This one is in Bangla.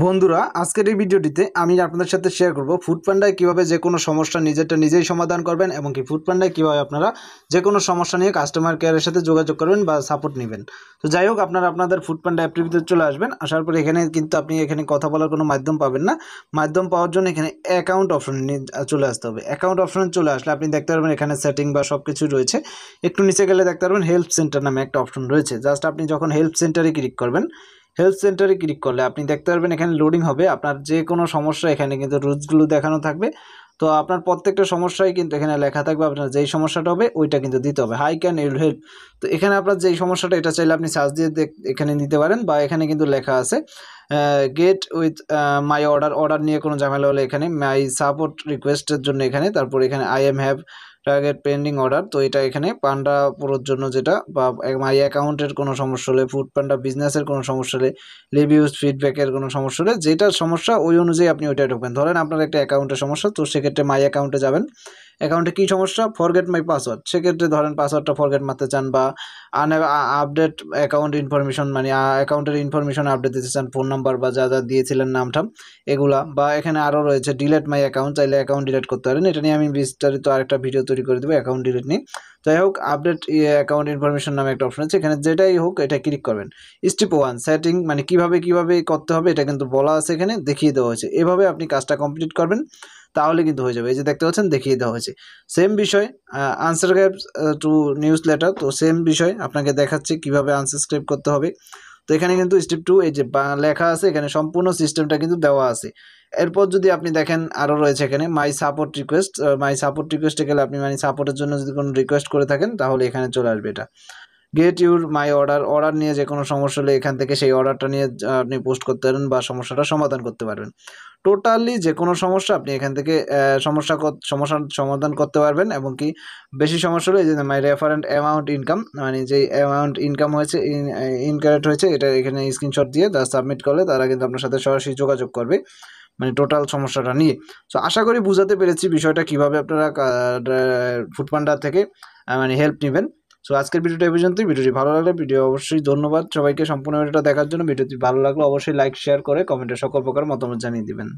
বন্ধুরা আজকের এই ভিডিওটিতে আমি আপনাদের সাথে শেয়ার করব ফুডপান্ডায় কিভাবে যে কোনো সমস্যা নিজেই সমাধান করবেন এবং কি ফুডপান্ডায় কিভাবে আপনারা যে কোনো সমস্যা নিয়ে কাস্টমার কেয়ারের সাথে যোগাযোগ করবেন বা সাপোর্ট নেবেন। তো যাই হোক, আপনারা আপনাদের ফুডপান্ডা অ্যাপটির ভিতরে চলে আসবেন। আসার পরে এখানে কিন্তু আপনি এখানে কথা বলার কোনো মাধ্যম পাবেন না। মাধ্যম পাওয়ার জন্য এখানে অ্যাকাউন্ট অপশন চলে আসতে হবে। অ্যাকাউন্ট অপশনে চলে আসলে আপনি দেখতে পারবেন এখানে সেটিং বা সব কিছু রয়েছে। একটু নিচে গেলে দেখতে পারবেন হেল্প সেন্টার নামে একটা অপশন রয়েছে। জাস্ট আপনি যখন হেল্প সেন্টারে ক্লিক করবেন, হেলথ সেন্টারে ক্লিক করলে আপনি দেখতে পারবেন এখানে লোডিং হবে। আপনার যে কোনো সমস্যা এখানে কিন্তু রুলসগুলো দেখানো থাকবে। তো আপনার প্রত্যেকটা সমস্যাই কিন্তু এখানে লেখা থাকবে। আপনার যেই সমস্যাটা হবে ওইটা কিন্তু দিতে হবে। Hi can you help. তো এখানে আপনার যেই সমস্যাটা এটা চাইলে আপনি সার্চ দিয়ে এখানে দিতে পারেন, বা এখানে কিন্তু লেখা আছে গেট উইথ মাই অর্ডার নিয়ে কোনো ঝামেলা হলে এখানে মাই সাপোর্ট রিকোয়েস্টের জন্য এখানে, তারপর এখানে I am have target pending order. তো এটা এখানে পান্ডা পুরোর জন্য যেটা, বা মাই অ্যাকাউন্টের কোনো সমস্যা হলে, ফুড পান্ডা বিজনেসের কোনো সমস্যা হলে, রিভিউজ ফিডব্যাকের কোনো সমস্যা হলে, যেটার সমস্যা ওই অনুযায়ী আপনি ওইটা ঢুকবেন। ধরেন আপনার একটা অ্যাকাউন্টের সমস্যা, তো সেক্ষেত্রে মাই অ্যাকাউন্টে যাবেন। অ্যাকাউন্টে কী সমস্যা? Forget my password. সেক্ষেত্রে ধরেন পাসওয়ার্ডটা ফরগেট মারতে চান, বা আপডেট অ্যাকাউন্ট ইনফরমেশন, মানে অ্যাকাউন্টের ইনফরমেশন আপডেট দিতে চান, ফোন নাম্বার বা যা যা দিয়েছিলেন নামঠাম এগুলা। বা এখানে আরও রয়েছে ডিলেট মাই অ্যাকাউন্ট, চাইলে অ্যাকাউন্ট ডিলেট করতে পারেন। এটা নিয়ে আমি বিস্তারিত আরেকটা ভিডিও তৈরি করে দেবো অ্যাকাউন্ট ডিলেট নিয়ে। যাই হোক, আপডেট অ্যাকাউন্ট ইনফরমেশন নামে একটা অপশন আছে। এখানে যেটাই হোক এটা ক্লিক করবেন। স্টেপ 1 সেটিং, মানে কিভাবে করতে হবে এটা কিন্তু বলা আছে, এখানে দেখিয়ে দেওয়া হয়েছে। এভাবে আপনি কাজটা কমপ্লিট করবেন, তাহলে কিন্তু হয়ে যাবে। এই যে দেখতে পাচ্ছেন দেখিয়ে দেওয়া হয়েছে। সেম বিষয় আনসাবস্ক্রাইব টু নিউজ লেটার। তো সেম বিষয় আপনাকে দেখাচ্ছি কিভাবে আনসাবস্ক্রাইব করতে হবে। তো এখানে কিন্তু স্টেপ 2 এই যে লেখা আছে, এখানে সম্পূর্ণ সিস্টেমটা কিন্তু দেওয়া আছে। এরপর যদি আপনি দেখেন আরও রয়েছে এখানে my support request. My support রিকোয়েস্টে গেলে আপনি মানে সাপোর্টের জন্য যদি কোনো রিকোয়েস্ট করে থাকেন তাহলে এখানে চলে আসবে এটা। গেট ইউর মাই অর্ডার নিয়ে যে কোনো সমস্যা হলে এখান থেকে সেই অর্ডারটা নিয়ে আপনি পোস্ট করতে পারেন বা সমস্যাটা সমাধান করতে পারবেন। টোটালি যে কোনো সমস্যা আপনি এখান থেকে সমস্যার সমাধান করতে পারবেন। এবং কি বেশি সমস্যা হলে এই যে মাই রেফারেন্ট অ্যামাউন্ট ইনকাম, মানে যেই অ্যামাউন্ট ইনকাম হয়েছে ইনকারেক্ট হয়েছে এটা এখানে স্ক্রিনশট দিয়ে তারা সাবমিট করলে তারা কিন্তু আপনার সাথে সরাসরি যোগাযোগ করবে, মানে টোটাল সমস্যাটা নিয়ে। সো আশা করি বুঝাতে পেরেছি বিষয়টা কিভাবে আপনারা ফুডপান্ডা থেকে মানে হেল্প নেবেন। সো আজকের ভিডিওটা এই পর্যন্তই। ভিডিওটি ভালো লাগলে অবশ্যই ধন্যবাদ সবাইকে সম্পূর্ণ ভিডিওটা দেখার জন্য। ভিডিওটি ভালো লাগলে অবশ্যই লাইক শেয়ার করে কমেন্টে সকল প্রকার মতামত জানিয়ে দিবেন।